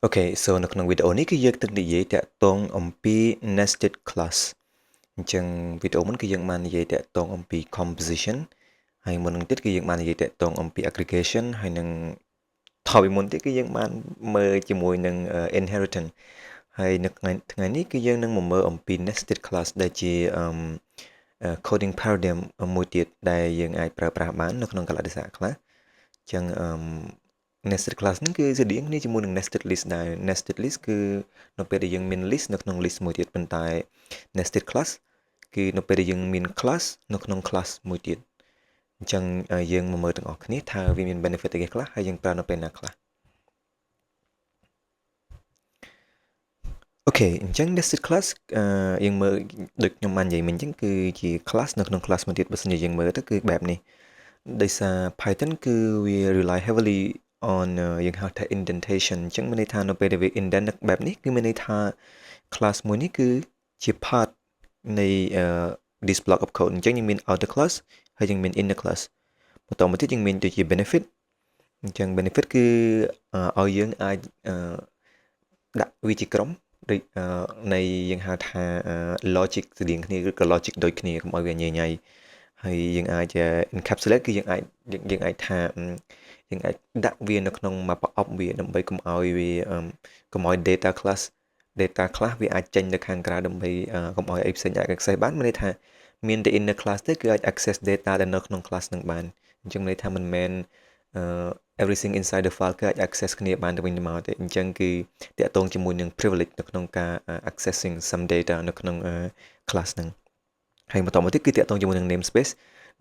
Okay so នៅក្នុងវីដេអូនេះគឺយើងទៅនិយាយតាក់ទងអំពី nested class អញ្ចឹងវីដេអូមុនគឺយើងបាននិយាយតាក់ទងអំពី composition ហើយមុននឹងទៀតគឺយើងបាននិយាយតាក់ទងអំពី aggregation ហើយនឹងថតពីមុនទៀតគឺយើងបានមើលជាមួយនឹង inheritance ហើយនៅថ្ងៃនេះគឺយើងនឹងមកមើលអំពី nested class ដែលជា coding paradigm មួយទៀតដែលយើងអាចប្រើប្រាស់បាននៅក្នុងកលៈទេសៈខ្លះអញ្ចឹងnested class ហ្នឹងគឺស្រដៀងគ្នាជាមួយនឹង nested list ដែរ nested list គឺនៅពេលដែលយើងមាន list នៅក្នុង list មួយទៀតប៉ុន្តែ nested class គឺនៅពេលដែលយើងមាន class នៅក្នុង class មួយទៀតអញ្ចឹងយើងមកមើលទាំងអស់គ្នាថាវាមាន benefit អីខ្លះហើយយើងប្រើនៅពេលណាខ្លះអូខេអញ្ចឹង nested class យើងមើលដូចខ្ញុំបាននិយាយមិញអញ្ចឹងគឺជា class នៅក្នុង class មួយទៀតបើសិនជាយើងមើលទៅគឺបែបនេះដោយសារ Python គឺវា rely heavily on យើងហៅថា indentation អញ្ចឹងមានន័យថានៅពេលដែលវា indent បែបនេះគឺមានន័យថា class មួយនេះគឺជា part នៃ this block of code អញ្ចឹងយើងមាន outer class ហើយយើងមាន inner class បន្តមកទៀតយើងមានដូចជា benefit អញ្ចឹង benefit គឺឲ្យយើងអាចដាក់វាជាក្រុមដូចនៃយើងហៅថា logic ស្តៀងគ្នាឬក៏ logic ដូចគ្នាកុំឲ្យវាញ៉ៃហើយយើងអាច encapsulate គឺយើងអាចថាយើងអាចដាក់វានៅក្នុងមួយប្រអប់វាដើម្បីកុំឲ្យវាកុំឲ្យ data class វាអាចចេញទៅខាងក្រៅដើម្បីកុំឲ្យអីផ្សេងអាច access បានមានន័យថាមានតែ inner class ទេគឺអាច access data ដែលនៅក្នុង class នឹងបានអញ្ចឹងន័យថាមិនមែនeverything inside the file គឺអាច access គ្នាបានទៅវិញទៅមកទេអញ្ចឹងគឺតាក់ទងជាមួយនឹង privilege នៅក្នុងការ accessing some data នៅក្នុង class ហ្នឹងហើយបន្តមកទៀតគឺតាក់ទងជាមួយនឹង namespace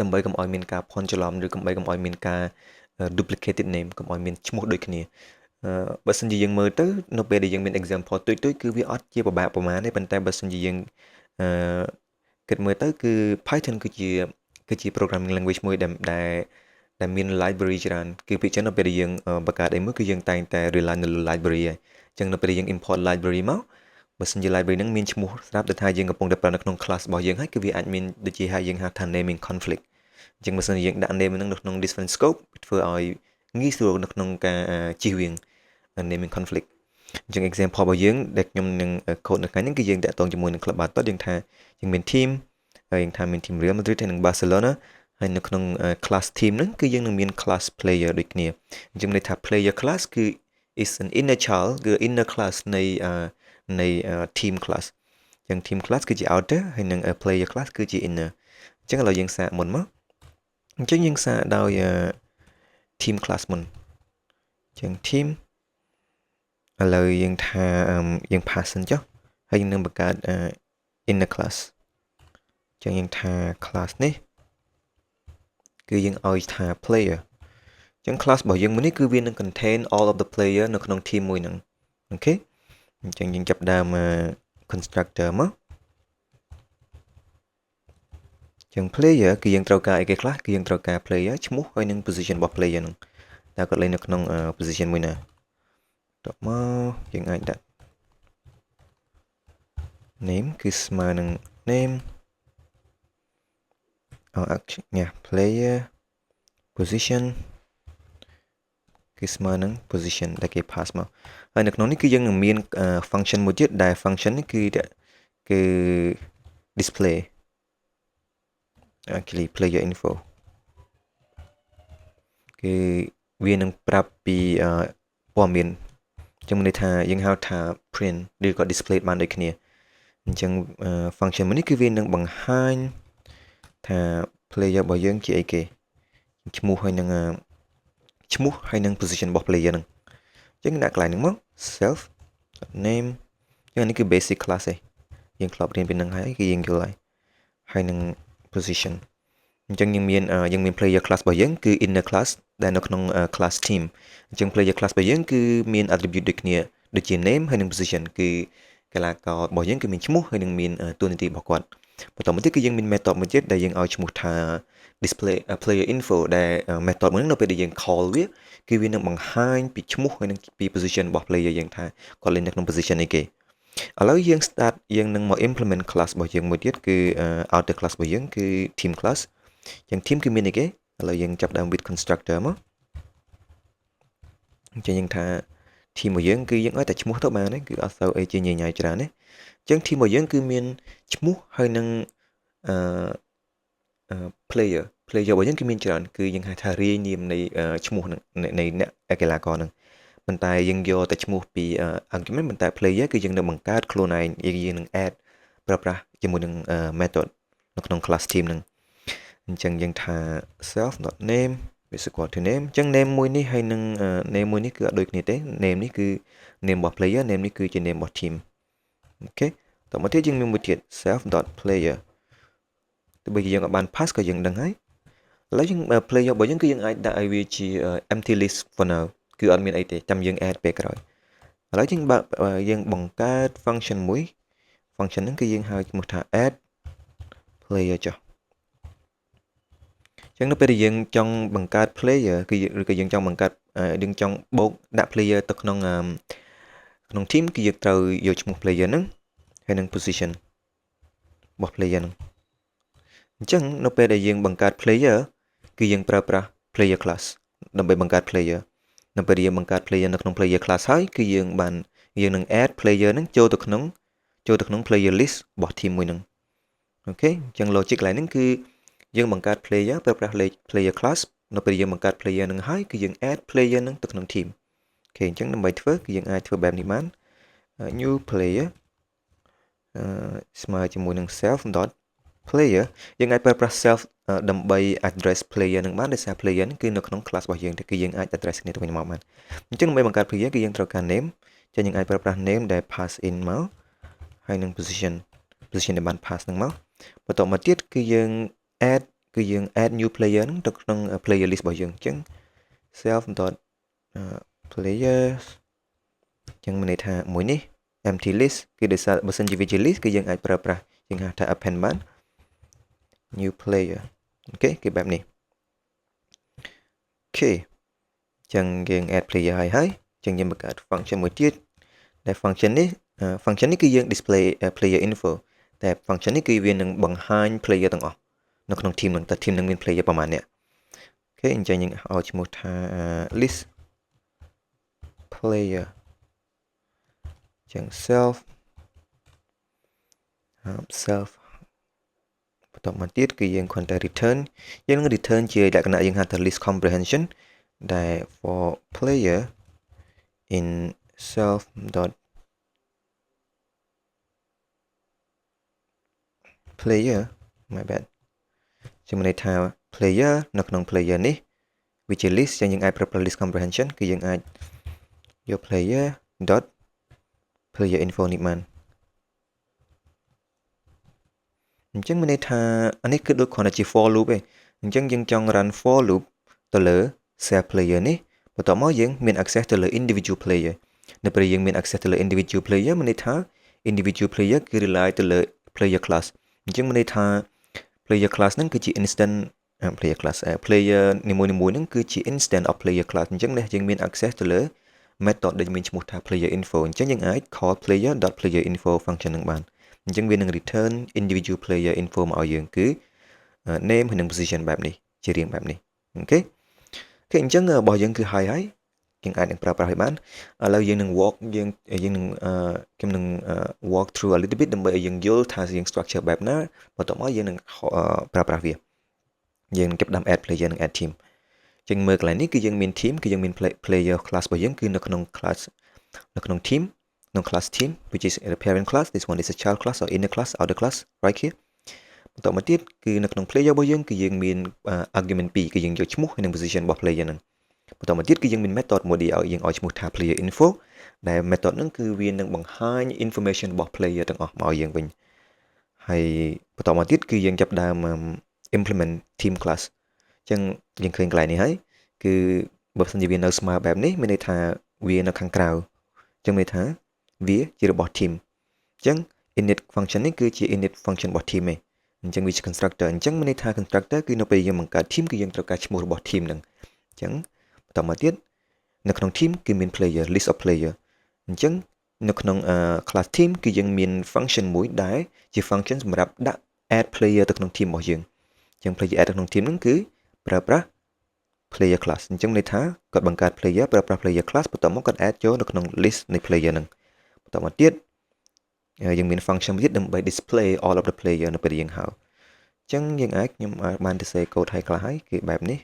ដើម្បីកុំឲ្យមានការភ័ន្តច្រឡំឬកុំឲ្យមានការ duplicated name កុំឲ្យមានឈ្មោះដូចគ្នាបើសិនជាយើងមើលទៅនៅពេលដែលយើងមាន example ទុយគឺវាអត់ជាពិបាកប្រហែលទេប៉ុន្តែបើសិនជាយើងគិតមើលទៅគឺ Python គឺជា programming language មួយដែលមាន library ច្រើនគឺពីចឹងនៅពេលដែលយើងបង្កើតអីមួយគឺយើងតែងតែ rely នៅលើ library ហើយអញ្ចឹងនៅពេលដែលយើង import library មកបើសិនជា library ហ្នឹងមានឈ្មោះស្រាប់តែថាយើងកំពុងតែប្រើនៅក្នុង class របស់យើងហើយគឺវាអាចមានដូចជាយើងហៅថា naming conflict អញ្ចឹងបើសិនជាយើងដាក់ name ហ្នឹងនៅក្នុង different scope ធ្វើឲ្យងាយស្រួលនៅក្នុងការជៀសវាង naming conflict អញ្ចឹង example របស់យើងដែលខ្ញុំនឹង code នៅថ្ងៃនេះគឺយើងតាក់ទងជាមួយនឹង club Bartot យើងថាយើងមាន team ហើយយើងថាមាន team Real Madrid ហើយនិង Barcelona ហើយនៅក្នុង class team ហ្នឹងគឺយើងនឹងមាន class player ដូចគ្នាអញ្ចឹងន័យថា player class គឺ is an inner child គឺ inner class នៃ team class អញ្ចឹង team class គឺជា outer ហើយនិង player class គឺជា inner អញ្ចឹងឥឡូវយើងសាកមុនមកអញ្ចឹងយើងសាកដោយ team class មុនអញ្ចឹង team ឥឡូវយើងថាយើង pass សិនចុះហើយយើងនឹងបង្កើត inner class អញ្ចឹងយើងថា class នេះគឺយើងឲ្យថា player អញ្ចឹង class របស់យើងមួយនេះគឺវានឹង contain all of the player នៅក្នុង team មួយហ្នឹងអូខេអញ្ចឹងយើងចាប់ដើម constructor មកអញ្ចឹង player គឺយើងត្រូវការអីគេខ្លះគឺយើងត្រូវការ player ឈ្មោះហើយនិង position របស់ player ហ្នឹងតើគាត់លេងនៅក្នុង position មួយណាតបមកយើងអាចដាក់ name គឺស្មើនឹង name player position គឺស្មើនឹង position ដែលគេ pass មកហើយនៅក្នុងនេះគឺយើងនឹងមាន function មួយទៀតដែល function នេះគឺ display actually player info គឺវានឹងប្រាប់ពីព័ត៌មានអញ្ចឹងមានន័យថាយើងហៅថា print ឬក៏ display បានដូចគ្នាអញ្ចឹង function មួយនេះគឺវានឹងបង្ហាញថា player របស់យើងជាអីគេឈ្មោះហើយនឹង position របស់ player ហ្នឹងអញ្ចឹងដាក់កន្លែងហ្នឹងមក self name អញ្ចឹងនេះគឺ basic class ឯងយើងធ្លាប់រៀនពីហ្នឹងហើយគឺយើងយល់ហើយនឹង position អញ្ចឹងយើងមាន player class របស់យើងគឺ inner class ដែលនៅក្នុង class team អញ្ចឹង player class របស់យើងគឺមាន attribute ដូចគ្នាដូចជា name ហើយនិង position គឺកីឡាកររបស់យើងគឺមានឈ្មោះហើយនិងមានតួនាទីរបស់គាត់បន្តមកទៀតគឺយើងមាន method មួយទៀតដែលយើងឲ្យឈ្មោះថា display player info ដែល method មួយហ្នឹងនៅពេលដែលយើង call វាគឺវានឹងបង្ហាញពីឈ្មោះហើយនិងពី position របស់ player យើងថាគាត់លេងនៅក្នុង position អីគេឥឡូវយើងនឹងមក implement class របស់យើងមួយទៀតគឺ outer class របស់យើងគឺ team class អញ្ចឹង team គឺមានអីគេឥឡូវយើងចាប់ដើម with constructor មកអញ្ចឹងយើងថា team របស់យើងគឺយើងឲ្យតែឈ្មោះទៅបានទេគឺអត់សូវអីជាញញ៉ៃច្រើនទេអញ្ចឹង team របស់យើងគឺមានឈ្មោះហើយនឹងអឺ player របស់យើងគឺមានច្រើនគឺយើងហៅថារាយនាមនៃឈ្មោះនឹងនៃអ្នកកីឡាករនឹងប៉ុន្តែយើងយកតែឈ្មោះពី argument ប៉ុន្តែ player គឺយើងនឹងបង្កើតខ្លួនឯងយើងនឹង add ប្រើប្រាស់ជាមួយនឹង method នៅក្នុង class team នឹងអញ្ចឹងយើងថា self.name is equal to name អញ្ចឹង name មួយនេះហើយនឹង name មួយនេះគឺអត់ដូចគ្នាទេ name នេះគឺ name របស់ player name នេះគឺជា name របស់ team អូខេតមកទៀតយើងមានមួយទៀត self.player ទោះបីយើងអត់បាន pass ក៏យើងដឹងហើយឥឡូវយើង player របស់យើងគឺយើងអាចដាក់ឲ្យវាជា empty list for now គឺអត់មានអីទេចាំយើង add ពេលក្រោយឥឡូវយើងបង្កើត function មួយ function ហ្នឹងគឺយើងហៅឈ្មោះថា add player ចុះអញ្ចឹងនៅពេលដែលយើងចង់បង្កើត player គឺឬក៏យើងចង់បង្កើតយើងចង់បូកដាក់ player ទៅក្នុង team គឺយើងត្រូវយកឈ្មោះ player ហ្នឹងហើយនឹង position របស់ player ហ្នឹងអញ្ចឹងនៅពេលដែលយើងបង្កើត player គឺយើងប្រើប្រាស់ player class ដើម្បីបង្កើត player នៅពេលដែលយើងបង្កើត player នៅក្នុង player class ហើយគឺយើងនឹង add player ហ្នឹងចូលទៅក្នុង player list របស់ team មួយហ្នឹងអូខេអញ្ចឹង logic កន្លែងហ្នឹងគឺយើងបង្កើត player ប្រើប្រាស់លេខ player class នៅពេលយើងបង្កើត player ហ្នឹងហើយគឺយើង add player ហ្នឹងទៅក្នុង team អូខេអញ្ចឹងដើម្បីធ្វើគឺយើងអាចធ្វើបែបនេះបាន new player ស្មើជាមួយនឹង self.player យើងអាចប្រើប្រាស់ self ដើម្បី address player នឹងបានដោយសារ player ហ្នឹងគឺនៅក្នុង class របស់យើងតែគឺយើងអាច address គ្នាទៅវិញមកបានអញ្ចឹងដើម្បីបង្កើត player គឺយើងត្រូវការ name ចឹងយើងអាចប្រើប្រាស់ name ដែល pass in មកហើយនឹង position ដែលបាន pass ហ្នឹងមកបន្ទាប់មកទៀតគឺយើង add new player ហ្នឹងទៅក្នុង player list របស់យើងអញ្ចឹង self.players អញ្ចឹងមានន័យថាមួយនេះ empty list គឺដោយសារបើសិនជាវាជា list គឺយើងអាចប្រើប្រាស់យើងហៅថា append បាន new player អូខេគឺបែបនេះអូខេអញ្ចឹងយើង add player ហើយអញ្ចឹងយើងបង្កើត function មួយទៀតដែល function នេះគឺយើង display player info តែ function នេះគឺវានឹងបង្ហាញ player ទាំងអស់នៅក្នុង team ហ្នឹងតើ team ហ្នឹងមាន player ប្រមាណអ្នកអូខេអញ្ចឹងយើងឲ្យឈ្មោះថា list player អញ្ចឹង self បន្ទាប់មកទៀតគឺយើងគ្រាន់តែ return យើងនឹង return ជាលក្ខណៈយើងហៅថា list comprehension ដែល for player in self player my bad ជាមួយន័យថា player នៅក្នុង player នេះវាជា list ចឹងយើងអាចប្រើប្រាស់ list comprehension គឺយើងអាចយក player dot player info នេះបានអញ្ចឹងមានន័យថាអានេះគឺដូចគ្រាន់តែជា for loop ឯងអញ្ចឹងយើងចង់ run for loop ទៅលើ self player នេះបន្ទាប់មកយើងមាន access ទៅលើ individual player នៅពេលយើងមាន access ទៅលើ individual player មានន័យថា individual player គឺ rely ទៅលើ player class អញ្ចឹងមានន័យថា player class ហ្នឹងគឺជា instant player class player នីមួយៗហ្នឹងគឺជា instant of player class អញ្ចឹងយើងមាន access ទៅលើ method ដែលមានឈ្មោះថា player info អញ្ចឹងយើងអាច call player.player info function ហ្នឹងបានអញ្ចឹងវានឹង return individual player info មកឲ្យយើងគឺ name ហើយនិង position បែបនេះជារៀងបែបនេះអូខេអញ្ចឹងរបស់យើងគឺហើយយើងអាចនឹងប្រើប្រាស់ឲ្យបានឥឡូវយើងនឹង walk through a little bit ដើម្បីឲ្យយើងយល់ថាយើង structure បែបណាបន្ទាប់មកយើងនឹងប្រើប្រាស់វាយើងនឹងចាប់ផ្ដើម add player និង add team ចឹងមើលកន្លែងនេះគឺយើងមាន team គឺយើងមាន player class របស់យើងគឺនៅក្នុង class នៅក្នុង team ក្នុង class team which is the parent class this one is a child class or inner class outer class right here បន្តមកទៀតគឺនៅក្នុង player របស់យើងគឺយើងមាន argument 2គឺយើងយកឈ្មោះហើយនិង position របស់ player ហ្នឹងបន្តមកទៀតគឺយើងមាន method មួយដែលយើងឲ្យឈ្មោះថា player info ដែល method ហ្នឹងគឺវានឹងបង្ហាញ information របស់ player ទាំងអស់មកឲ្យយើងវិញហើយបន្តមកទៀតគឺយើងចាប់ផ្ដើម implement team class អញ្ចឹងយើងឃើញកន្លែងនេះហើយគឺបើមិនជាវានៅស្មើបែបនេះមានន័យថាវានៅខាងក្រៅអញ្ចឹងមានន័យថាវាជារបស់ team អញ្ចឹង init function នេះគឺជា init function របស់ team ឯងអញ្ចឹងវាជា constructor អញ្ចឹងមានន័យថា constructor គឺនៅពេលយើងបង្កើត team គឺយើងត្រូវការឈ្មោះរបស់ team ហ្នឹងអញ្ចឹងបន្តមកទៀតនៅក្នុង team គឺមាន player list of player អញ្ចឹងនៅក្នុង class team គឺយើងមាន function មួយដែលជា function សម្រាប់ដាក់ add player ទៅក្នុង team របស់យើងអញ្ចឹង player add ទៅក្នុង team ហ្នឹងគឺប្រើប្រាស់ player class អញ្ចឹងន័យថាគាត់បង្កើត player ប្រើប្រាស់ player class បន្ទាប់មកគាត់ add ចូលនៅក្នុង list នៃ player ហ្នឹងបន្ទាប់មកទៀតយើងមាន function មួយទៀតដើម្បី display all of the player នៅពេលយើងហៅអញ្ចឹងយើងអាចខ្ញុំបានទៅសេ code ឲ្យខ្លះហើយគឺបែបនេះ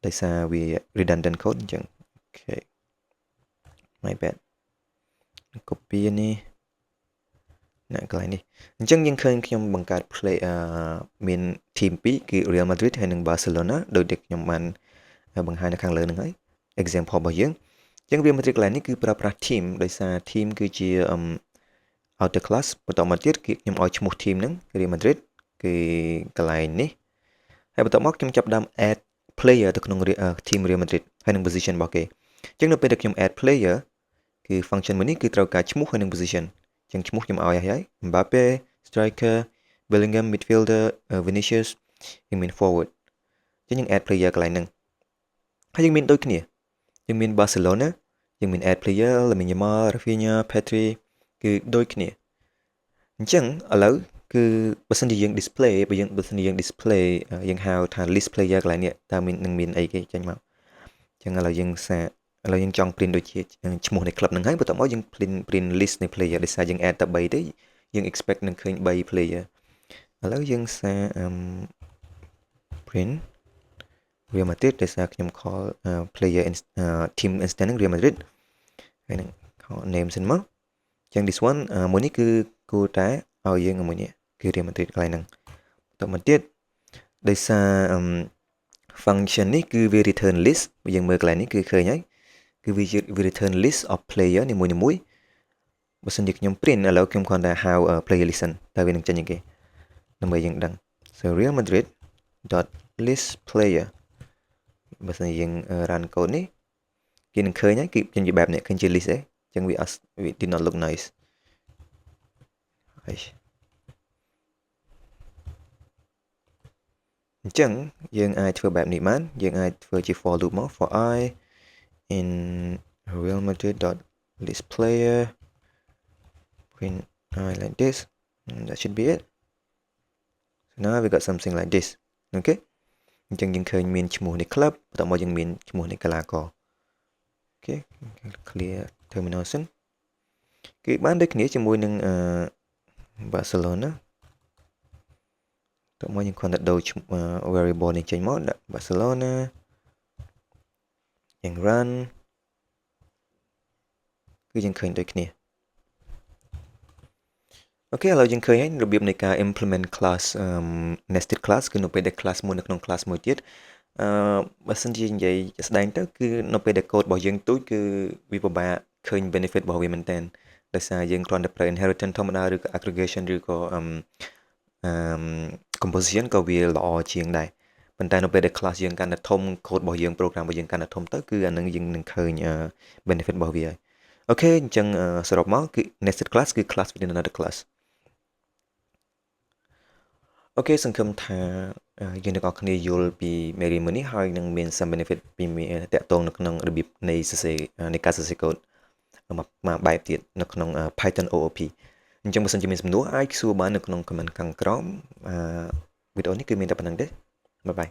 ដោយសារវា redundant code អញ្ចឹង okay my bad copy នេះណាកន្លែងនេះអញ្ចឹងយើងឃើញខ្ញុំបង្កើត play មាន team 2គឺ Real Madrid ហើយនិង Barcelona ដោយដែលខ្ញុំបានបង្ហាញនៅខាងលើហ្នឹងហើយ example របស់យើងអញ្ចឹង Real Madrid កន្លែងនេះគឺប្រើប្រាស់ team ដោយសារ team គឺជា outer class បន្តមកទៀតគឺខ្ញុំឲ្យឈ្មោះ team ហ្នឹង Real Madrid គឺកន្លែងនេះហើយបន្តមកខ្ញុំចាប់ដើម add player ទៅក្នុង team Real Madrid ហើយនឹង position របស់គេអញ្ចឹងនៅពេលដែលខ្ញុំ add player គឺ function មួយនេះគឺត្រូវការឈ្មោះហើយនឹង position អញ្ចឹងឈ្មោះខ្ញុំឲ្យហើយ Mbappe striker Bellingham midfielder Vinicius យើងមាន forward អញ្ចឹងយើង add player កន្លែងហ្នឹងហើយយើងមានដូចគ្នាយើងមាន Barcelona យើងមាន add player Lamine Yamal Rafinha Pedri គឺដូចគ្នាអញ្ចឹងឥឡូវគឺបើសិនជាយើង display បើសិនជាយើង display យើងហៅថា list player កន្លែងនេះតើនឹងមានអីគេចេញមកអញ្ចឹងឥឡូវយើងឥឡូវយើងចង់ print ដូចជាឈ្មោះនៃ club ហ្នឹងហើយបន្ទាប់មកយើង print list នៃ player ដោយសារយើង add តែ3ទេយើង expect នឹងឃើញ3 player ឥឡូវយើងសារ print Real Madrid ដោយសារខ្ញុំ call player team instance ហ្នឹង Real Madrid ហើយនឹង call name សិនមកអញ្ចឹង this one មួយនេះគឺគួរតែឲ្យយើងមួយនេះគឺ Real Madrid កន្លែងហ្នឹងបន្តមកទៀតដោយសារ function នេះគឺវា return list យើងមើលកន្លែងនេះគឺឃើញហើយគឺវា return list of player នីមួយៗបើសិនជាខ្ញុំ print ឥឡូវខ្ញុំគ្រាន់តែហៅ player list តើវានឹងចេញយ៉ាងគេដើម្បីយើងដឹង so Real Madrid dot list player បើសិនជាយើង run code នេះគេនឹងឃើញហើយគឺចេញជាបែបនេះឃើញជា list ទេអញ្ចឹងវា did not look nice អញ្ចឹងយើងអាចធ្វើបែបនេះបានយើងអាចធ្វើជា for loop មក for I in Real Madrid dot list player print I like this and that should be it so now we got something like this okay អញ្ចឹងយើងឃើញមានឈ្មោះនៃ club បន្ទាប់មកយើងមានឈ្មោះនៃកីឡាករ okay clear terminal សិនគឺបានដូចគ្នាជាមួយនឹងBarcelona តោះមកយើងគ្រាន់តែដូរ variable នេះចេញមកដាក់ Barcelona យើង run គឺយើងឃើញដូចគ្នាអូខេឥឡូវយើងឃើញហើយរបៀបនៃការ implement class nested class គឺនៅពេលដែល class មួយនៅក្នុង class មួយទៀតបើសិនជានិយាយស្ដែងទៅគឺនៅពេលដែល code របស់យើងទូចគឺវាពិបាកឃើញ benefit របស់វាមែនតើដោយសារយើងគ្រាន់តែប្រើ inheritance ធម្មតាឬក៏ aggregation ឬក៏ composition ក៏វាល្អជាងដែរប៉ុន្តែនៅពេលដែល class យើងកាន់តែធំ code របស់យើង program របស់យើងកាន់តែធំទៅគឺអានឹងយើងនឹងឃើញ benefit របស់វាហើយអូខេអញ្ចឹងសរុបមកគឺ nested class គឺ class within another class អូខេសង្ឃឹមថាយើងទាំងអស់គ្នាយល់ពីមេរៀនមួយនេះហើយនឹងមាន some benefit ពីតាក់ទងនៅក្នុងរបៀបនៃការសរសេរ code មួយបែបទៀតនៅក្នុង Python OOP អញ្ចឹងបើសិនជាមានសំណួរអាចសួរបាននៅក្នុង comment ខាងក្រោមវីដេអូនេះគឺមានតែប៉ុណ្្នឹងទេបាយបាយ